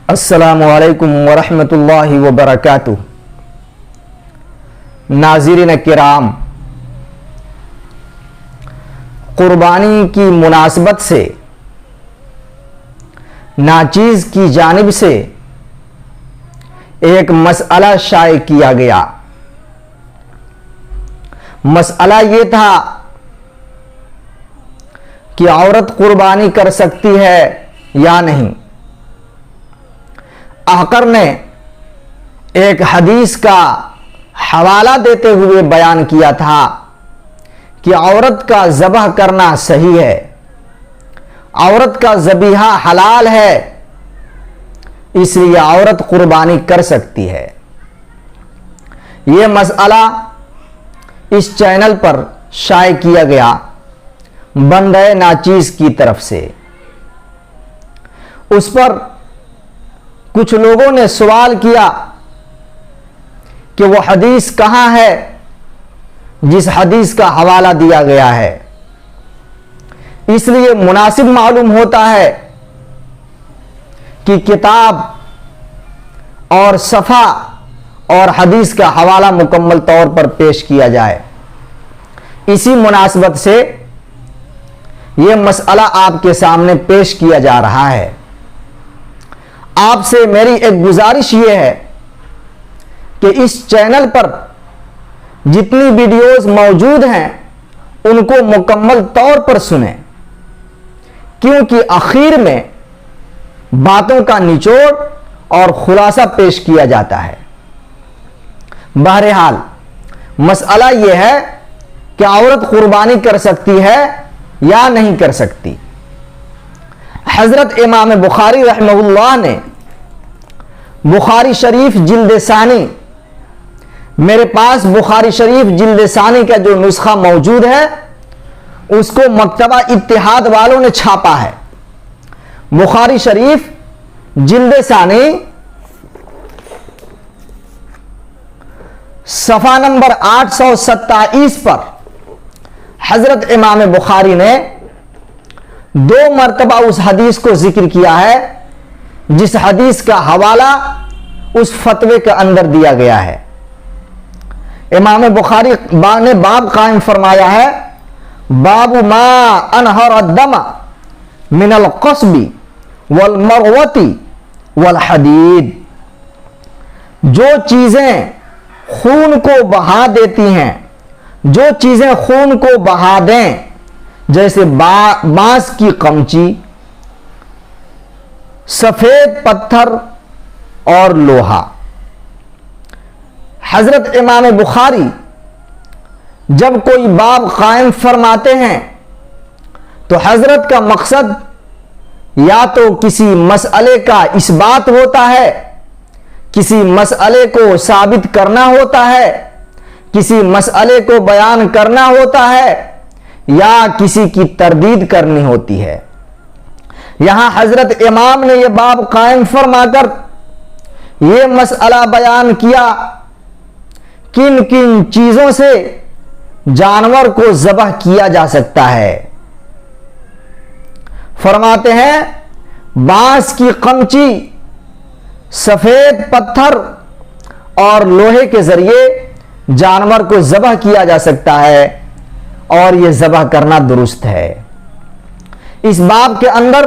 अस्सलामुअलैकुम वरहमतुल्लाहि वबरकातुह। नाज़रीन किराम, कुर्बानी की मुनासबत से नाचीज़ की जानिब से एक मसअला शाये किया गया। मसअला ये था कि औरत कुर्बानी कर सकती है या नहीं। अहकर ने एक हदीस का हवाला देते हुए बयान किया था कि औरत का ज़बह करना सही है, औरत का ज़बीहा हलाल है, इसलिए औरत कुर्बानी कर सकती है। यह मसअला इस चैनल पर शाये किया गया बंदे नाचीज़ की तरफ से। उस पर कुछ लोगों ने सवाल किया कि वो हदीस कहां है जिस हदीस का हवाला दिया गया है। इसलिए मुनासिब मालूम होता है कि किताब और सफ़ा और हदीस का हवाला मुकम्मल तौर पर पेश किया जाए। इसी मुनासबत से यह मसअला आपके सामने पेश किया जा रहा है। आपसे मेरी एक गुजारिश यह है कि इस चैनल पर जितनी वीडियोस मौजूद हैं उनको मुकम्मल तौर पर सुनें, क्योंकि आखिर में बातों का निचोड़ और खुलासा पेश किया जाता है। बहरहाल मसअला यह है कि औरत कुर्बानी कर सकती है या नहीं कर सकती। हजरत इमाम बुखारी रहमहुल्लाह ने बुखारी शरीफ जिल्द सानी, मेरे पास बुखारी शरीफ जिल्द सानी का जो नुस्खा मौजूद है उसको मकतबा इत्तिहाद वालों ने छापा है। बुखारी शरीफ जिल्द सानी सफ़ा नंबर 827 पर हजरत इमाम बुखारी ने 2 मरतबा उस हदीस को जिक्र किया है जिस हदीस का हवाला उस फतवे के अंदर दिया गया है। इमाम बुखारी ने बाब कायम फरमाया है, बाबु मा अनहर दम मिनल क़स्बी वल मरवती वल हदीद। जो चीजें खून को बहा देती हैं, जो चीजें खून को बहा दें, जैसे बांस की कमची, सफेद पत्थर और लोहा। हजरत इमाम बुखारी जब कोई बाब कायम फरमाते हैं तो हजरत का मकसद या तो किसी मसअले का इस्बात होता है, किसी मसअले को साबित करना होता है, किसी मसअले को बयान करना होता है, या किसी की तरदीद करनी होती है। यहां हजरत इमाम ने यह बाब कायम फरमाकर यह मसअला बयान किया किन किन चीजों से जानवर को ज़बह किया जा सकता है। फरमाते हैं बांस की कमची, सफेद पत्थर और लोहे के जरिए जानवर को ज़बह किया जा सकता है और यह ज़बह करना दुरुस्त है। इस बाब के अंदर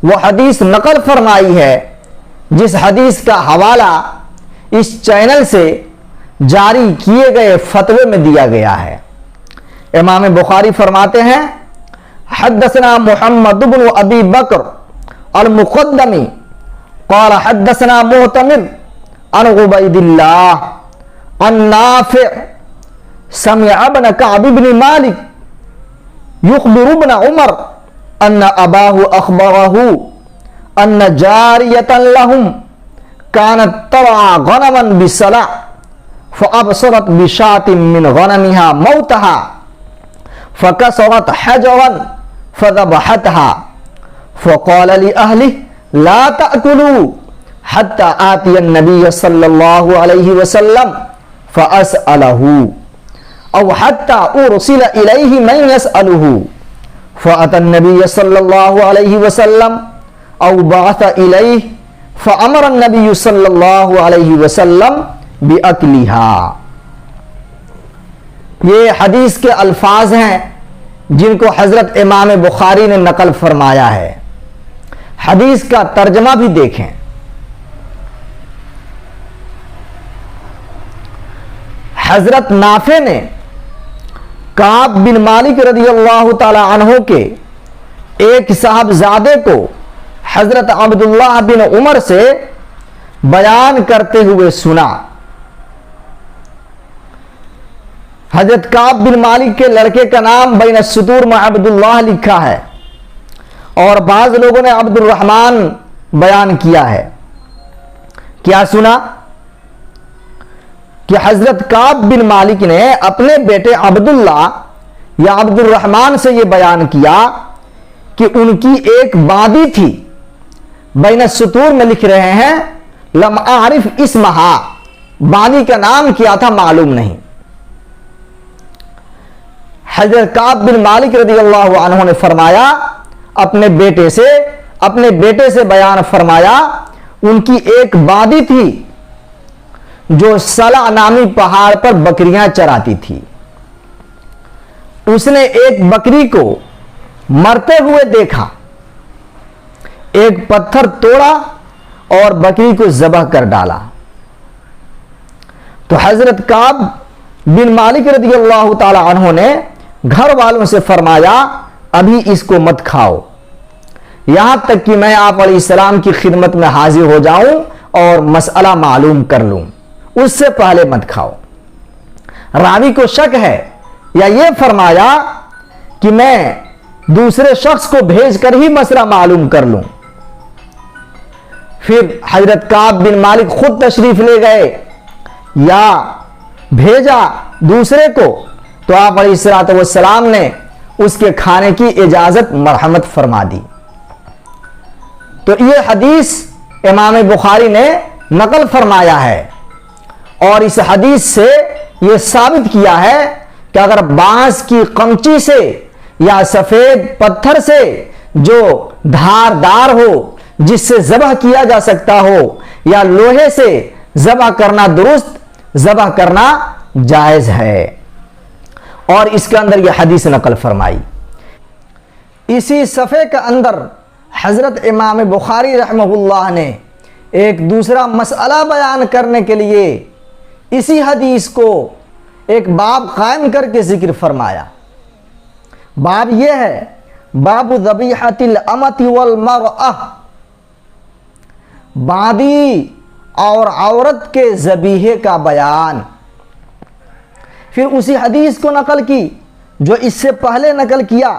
वह हदीस नकल फरमाई है जिस हदीस का हवाला इस चैनल से जारी किए गए फतवे में दिया गया है। इमाम बुखारी फरमाते हैं, हद्दसना मुहम्मद इब्न अबी बकर अल मुक़द्दमी क़ाल हद्दसना मुअतमिर अन उबैदिल्लाह अन नाफ़ि समिअ इब्न कअब इब्न मालिक युख़बिरु इब्न उमर अन्न अबाहु अख़बरहु अन्न जारियतन लहुम कानत तरअ गनमन बिसला फ़अबसरत बिशातिन मिन गनमिहा मौतहा फ़कसरत हजरन फ़ज़बहतहा फ़क़ाल लिअहलिही ला तअकुलू हत्ता आतिय नबी सल्लल्लाहु अलैहि वसल्लम फ़असअलहु औ हत्ता उरसिल इलैहि मन यसअलुहु फ़अतन नबी सल्लल्लाहु अलैहि वसल्लम औ बअथ इलैहि फ़अमर नबी सल्लल्लाहु अलैहि वसल्लम बिअक्लिहा। ये हदीस के अल्फाज हैं जिनको हजरत इमाम बुखारी ने नकल फरमाया है। हदीस का तर्जमा भी देखें। हजरत नाफे ने काब बिन मालिक रदियल्लाहु ताला अन्हु के एक साहबजादे को हजरत अब्दुल्लाह बिन उमर से बयान करते हुए सुना। हजरत काब बिन मालिक के लड़के का नाम बैन सुतूर में अब्दुल्लाह लिखा है और बाज लोगों ने अब्दुल रहमान बयान किया है। क्या सुना कि हजरत काब बिन मालिक ने अपने बेटे अब्दुल्ला या अब्दुल रहमान से यह बयान किया कि उनकी एक वादी थी। बैन सुतूर में लिख रहे हैं लम आरिफ इस्महा, वादी का नाम क्या था मालूम नहीं। हजरत काब बिन मालिक रदियल्लाहु अन्हु ने फरमाया अपने बेटे से बयान फरमाया, उनकी एक वादी थी जो सला नामी पहाड़ पर बकरियां चराती थी। उसने एक बकरी को मरते हुए देखा, एक पत्थर तोड़ा और बकरी को ज़बह कर डाला। तो हजरत काब बिन मालिक रदियल्लाहु ताला अन्हु ने घर वालों से फरमाया अभी इसको मत खाओ, यहां तक कि मैं आप अलैहिस्सलाम की खिदमत में हाजिर हो जाऊं और मसला मालूम कर लूं, उससे पहले मत खाओ। रावी को शक है या यह फरमाया कि मैं दूसरे शख्स को भेजकर ही मसला मालूम कर लूं। फिर हजरत काब बिन मालिक खुद तशरीफ ले गए या भेजा दूसरे को, तो आप अलैहिस्सलाम ने उसके खाने की इजाजत मरहमत फरमा दी। तो यह हदीस इमाम बुखारी ने नकल फरमाया है और इस हदीस से यह साबित किया है कि अगर बांस की कंची से या सफेद पत्थर से जो धारदार हो, जिससे ज़बह किया जा सकता हो, या लोहे से ज़बह करना दुरुस्त, ज़बह करना जायज है। और इसके अंदर यह हदीस नकल फरमाई। इसी सफ़े के अंदर हजरत इमाम बुखारी रहमहुल्लाह ने एक दूसरा मसला बयान करने के लिए इसी हदीस को एक बाब कायम करके जिक्र फरमाया। बाब यह है बाबु ज़बीहतिल अमति वल मरअह, बादी और औरत के ज़बीहे का बयान। फिर उसी हदीस को नकल की जो इससे पहले नकल किया।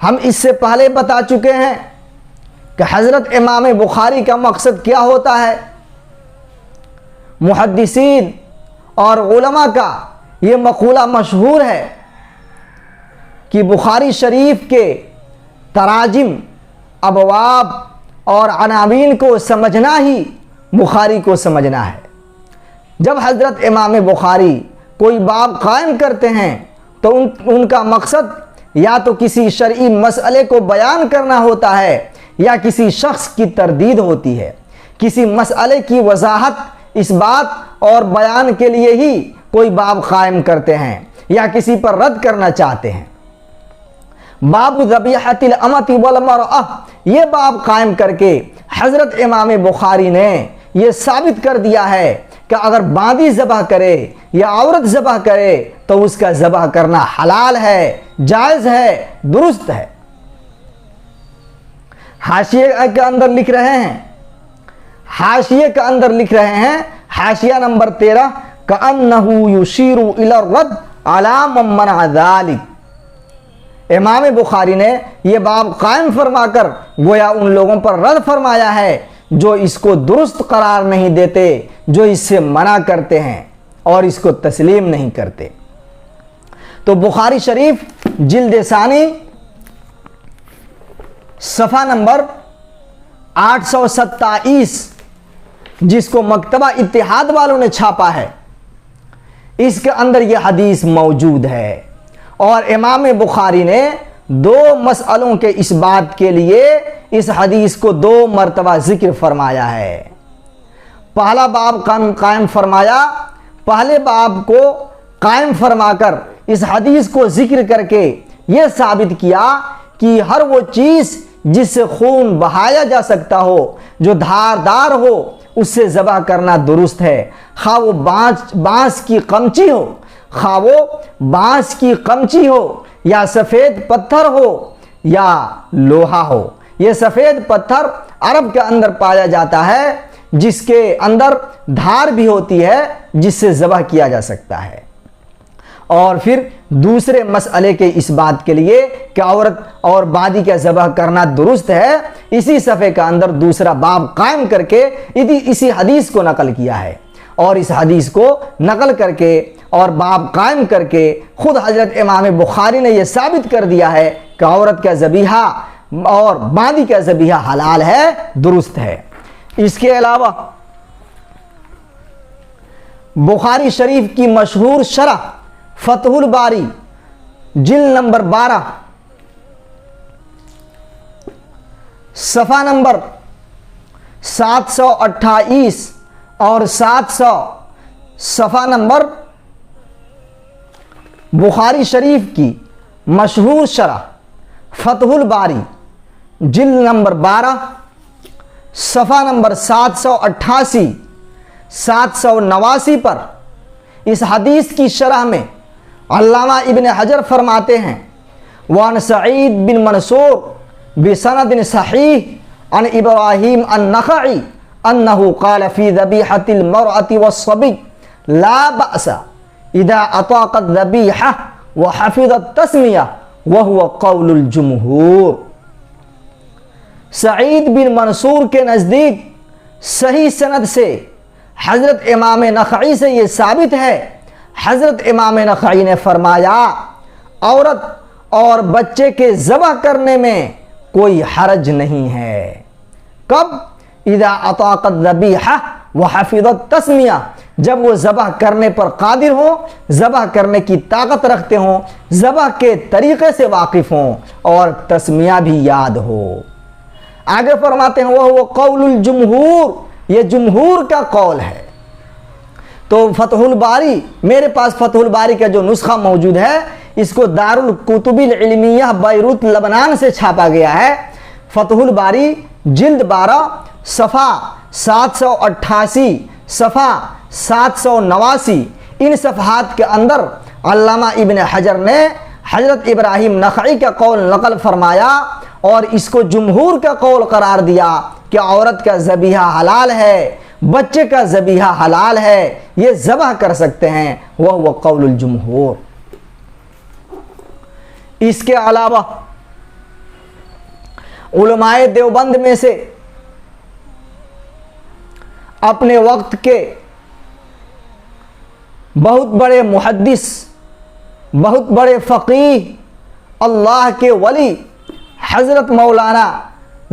हम इससे पहले बता चुके हैं कि हजरत इमाम बुखारी का मकसद क्या होता है। मुहद्दिसीन और उलमा का ये मक़ूला मशहूर है कि बुखारी शरीफ के तराजिम, अबवाब और अनावीन को समझना ही बुखारी को समझना है। जब हजरत इमाम बुखारी कोई बाब कायम करते हैं तो उनका मकसद या तो किसी शरई मसले को बयान करना होता है या किसी शख्स की तरदीद होती है। किसी मसले की वजाहत, इस बात और बयान के लिए ही कोई बाब कायम करते हैं या किसी पर रद्द करना चाहते हैं। बाबु ज़बीहतिल अमति वल मरअह, ये बाब कायम करके हजरत इमाम बुखारी ने यह साबित कर दिया है कि अगर बांदी ज़बह करे या औरत ज़बह करे तो उसका ज़बह करना हलाल है, जायज़ है, दुरुस्त है। हाशिये के अंदर लिख रहे हैं, हाशिया नंबर 13, कअन्नहु युशीरु इला रद्द अला मन मना ज़ालिक। इमाम बुखारी ने यह बाब कायम फरमाकर गोया उन लोगों पर रद्द फरमाया है जो इसको दुरुस्त करार नहीं देते, जो इससे मना करते हैं और इसको तस्लीम नहीं करते। तो बुखारी शरीफ जिल्द सानी सफ़ा नंबर 827, जिसको मकतबा इत्तिहाद वालों ने छापा है, इसके अंदर यह हदीस मौजूद है। और इमाम बुखारी ने दो मसलों के इस बात के लिए इस हदीस को 2 मरतबा जिक्र फरमाया है। पहला बाब कायम फरमाया, पहले बाब को कायम फरमाकर इस हदीस को जिक्र करके यह साबित किया कि हर वो चीज़ जिससे खून बहाया जा सकता हो, जो धारदार हो, उससे ज़बह करना दुरुस्त है। खा वो बांस की कमची हो, खा वो बांस की कमची हो, या सफ़ेद पत्थर हो या लोहा हो। ये सफ़ेद पत्थर अरब के अंदर पाया जाता है, जिसके अंदर धार भी होती है, जिससे ज़बह किया जा सकता है। और फिर दूसरे मसले के इस बात के लिए कि औरत और बादी का ज़बह करना दुरुस्त है, इसी सफ़े का अंदर दूसरा बाब कायम करके इसी हदीस को नकल किया है। और इस हदीस को नकल करके और बाब कायम करके खुद हजरत इमाम बुखारी ने यह साबित कर दिया है कि औरत का ज़बीहा और बादी का ज़बीहा हलाल है, दुरुस्त है। इसके अलावा बुखारी शरीफ की मशहूर शरह फतहुल बारी जिल्द नंबर 12 सफ़ा नंबर 728 और 700 सफ़ा नंबर बुखारी शरीफ की मशहूर शरह फतहुल बारी जिल्द नंबर 12 सफ़ा नंबर 788 789 पर इस हदीस की शरह में अल्लामा इब्न हजर फरमाते हैं, वान सईद बिन मंसूर बिसनद सहीह अन इब्राहीम अन-नख़ई अन्नहु क़ाल फ़ी ज़बीहतिल मरअति वस्सबी ला बअस इज़ा अताक़त ज़बीहा व हफ़िज़त तस्मिया व हुवा क़ौलुल जुमहूर। सईद बिन मंसूर के नज़दीक सही सनद से हज़रत इमाम नख़ई से ये साबित है, हज़रत इमाम नख़ई ने फरमाया, औरत और बच्चे के ज़बह करने में कोई हरज नहीं है। कब? इज़ा अताक़त ज़बीहा व हफ़िज़त तस्मिया, जब वो ज़बह करने पर कादिर हो, ज़बह करने की ताकत रखते हों, ज़बह के तरीक़े से वाकिफ़ हों और तस्मिया भी याद हो। आगे फरमाते हैं, वह क़ौलुल जुमहूर, ये जुमहूर का कौल है। तो फतहुल बारी, मेरे पास फतहुल बारी का जो नुस्खा मौजूद है, इसको दारुल कुतुबिल इल्मिय्यह बैरूत लबनान से छापा गया है। फतहुल बारी जिल्द 12 सफ़ा 788 सफ़ा 789, इन सफ़हात के अंदर अल्लामा इब्न हजर ने हज़रत इब्राहीम नख़ई का कौल नकल फरमाया और इसको जुमहूर का कौल करार दिया कि औरत का ज़बीहा हलाल है, बच्चे का ज़बीहा हलाल है, ये ज़बह कर सकते हैं, वह क़ौलुल जुमहूर। इसके अलावा उलमाए देवबंद में से अपने वक्त के बहुत बड़े मुहद्दिस, बहुत बड़े फ़क़ीह, अल्लाह के वली हज़रत मौलाना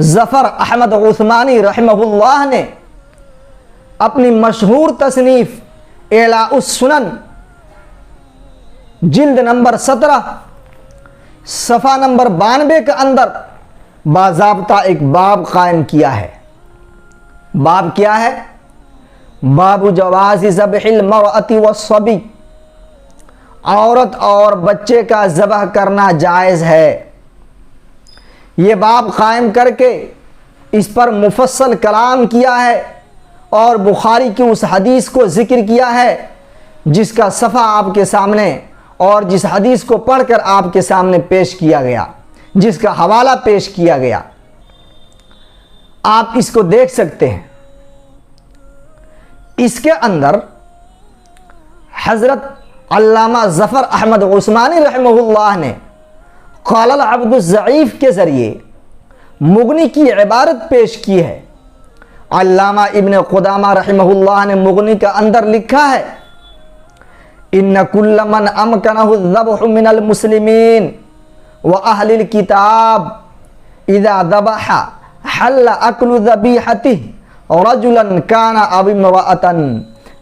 ज़फ़र अहमद उस्मानी रहमहुल्लाह ने अपनी मशहूर तसनीफ़ इलाउस सुनन जिल्द नंबर 17 सफ़ा नंबर 92 के अंदर बाज़ाब्ता एक बाब कायम किया है। बाब क्या है? बाबु जवाज़ि ज़ब्हिल मरअति वस्सबी, औरत और बच्चे का ज़बह करना जायज़ है। ये बाब कायम करके इस पर मुफस्सल कलाम किया है और बुखारी की उस हदीस को ज़िक्र किया है जिसका सफ़ा आपके सामने और जिस हदीस को पढ़कर आपके सामने पेश किया गया, जिसका हवाला पेश किया गया, आप इसको देख सकते हैं। इसके अंदर हज़रत अल्लामा ज़फ़र अहमद उस्मानी रहमहुल्लाह ने क़ालल अब्दुज़ ज़ईफ़ के ज़रिए मुग़नी की इबारत पेश की है। अल्लामा इब्न क़ुदामा रहमहुल्लाह ने मुग़नी के अंदर लिखा है, इन्न कुल्ल मन अमकनहु ज़ब्हु मिनल मुस्लिमीन व अहलिल किताब इज़ा ज़बहा हल्ल अक्लु ज़बीहतिहि रजुलन काना अव इम्रअतन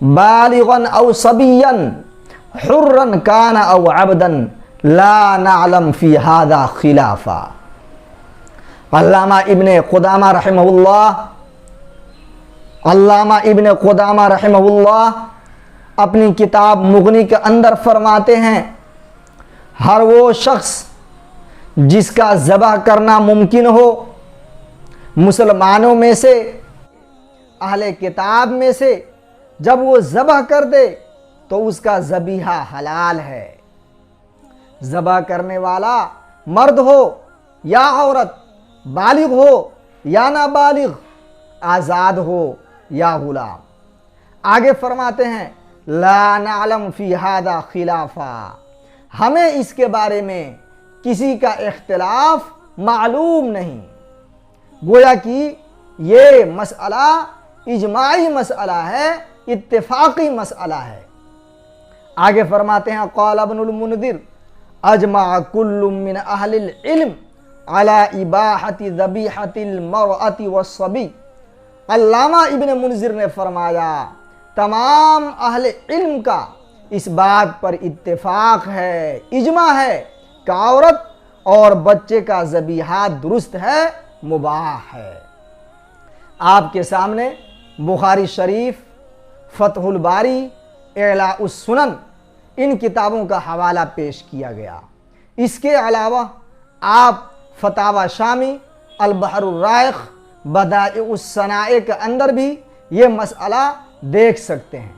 बालिगन अव सबियन हुर्रन काना अव अब्दन ला नअलम फी हादा खिलाफा। अल्लामा इब्ने क़ुदामा रहमहुल्लाह अपनी किताब मुग़नी के अंदर फरमाते हैं, हर वो शख्स जिसका ज़बह करना मुमकिन हो, मुसलमानों में से, अहले किताब में से, जब वो ज़बह कर दे तो उसका ज़बीहा हलाल है। ज़बह करने वाला मर्द हो या औरत, बालिग हो या नाबालिग, आज़ाद हो या गुलाम। आगे फरमाते हैं, ला नअलम फी हादा खिलाफा, हमें इसके बारे में किसी का इख्तिलाफ मालूम नहीं। गोया कि ये मसअला इजमाई मसअला है, इत्तेफाकी मसअला है। आगे फरमाते हैं, क़ाल इब्नुल मुनज़िर अजमा कुल्लु मिन अहलिल इल्म अला इबाहति ज़बीहतिल मरअति वस्सबी। अल्लामा इब्न मुनज़िर ने फरमाया, तमाम अहले इल्म का इस बात पर इत्तेफाक है, इजमा है कि औरत और बच्चे का ज़बीहा दुरुस्त है, मुबाह है। आपके सामने बुखारी शरीफ, फतहुल बारी, इलाउस सुनन, इन किताबों का हवाला पेश किया गया। इसके अलावा आप फतावा शामी, अल बहरुर राइख, बदाइउस सनाए के अंदर भी ये मसअला देख सकते हैं।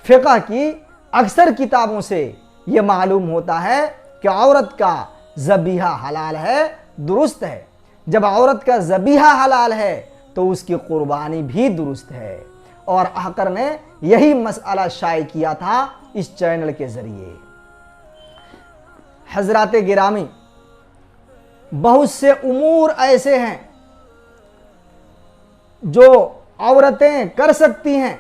फ़िक़्ह की अक्सर किताबों से ये मालूम होता है कि औरत का ज़बीहा हलाल है, दुरुस्त है। जब औरत का ज़बीहा हलाल है तो उसकी कुर्बानी भी दुरुस्त है। और अहकर ने यही मसअला शाये किया था इस चैनल के ज़रिए। हज़रात गिरामी, बहुत से उमूर ऐसे हैं जो औरतें कर सकती हैं,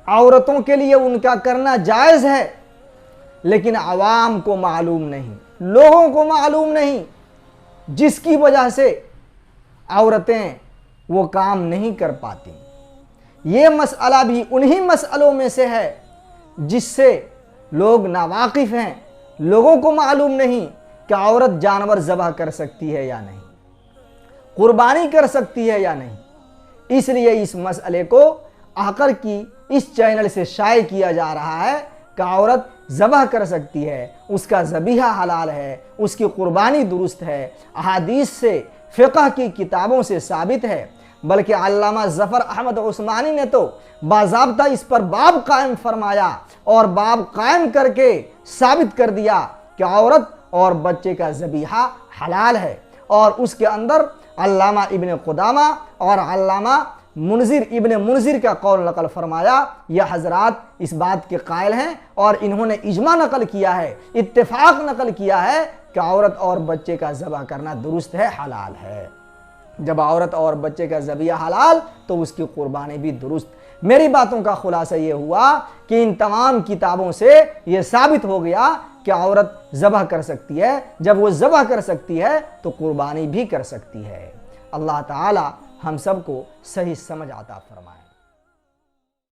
औरतों के लिए उनका करना जायज़ है, लेकिन आवाम को मालूम नहीं, लोगों को मालूम नहीं, जिसकी वजह से औरतें वो काम नहीं कर पाती। ये मसअला भी उन्हीं मसअलों में से है जिससे लोग नावाकिफ़ हैं, लोगों को मालूम नहीं कि औरत जानवर ज़बह कर सकती है या नहीं, कुर्बानी कर सकती है या नहीं। इसलिए इस मसअले को अहकर की इस चैनल से शाये किया जा रहा है कि औरत ज़बह कर सकती है, उसका ज़बीहा हलाल है, उसकी कुर्बानी दुरुस्त है। अहादीस से, फ़िक़्ह की किताबों से साबित है। बल्कि अल्लामा ज़फ़र अहमद उस्मानी ने तो बाज़ाब्ता इस पर बाब कायम फरमाया और बाब कायम करके साबित कर दिया कि औरत और बच्चे का ज़बीहा हलाल है। और उसके अंदर अल्लामा इब्न क़ुदामा और अल्लामा इब्न मुनज़िर का कौल नकल फरमाया। यह हज़रात इस बात के कायल हैं और इन्होंने इजमा नकल किया है, इत्तेफाक नकल किया है कि औरत और बच्चे का ज़बह करना दुरुस्त है, हलाल है। जब औरत और बच्चे का ज़बीहा हलाल तो उसकी कुर्बानी भी दुरुस्त। मेरी बातों का खुलासा ये हुआ कि इन तमाम किताबों से ये साबित हो गया कि औरत ज़बह कर सकती है। जब वो ज़बह कर सकती है तो कुर्बानी भी कर सकती है। अल्लाह ताला हम सबको सही समझ अता फरमाए।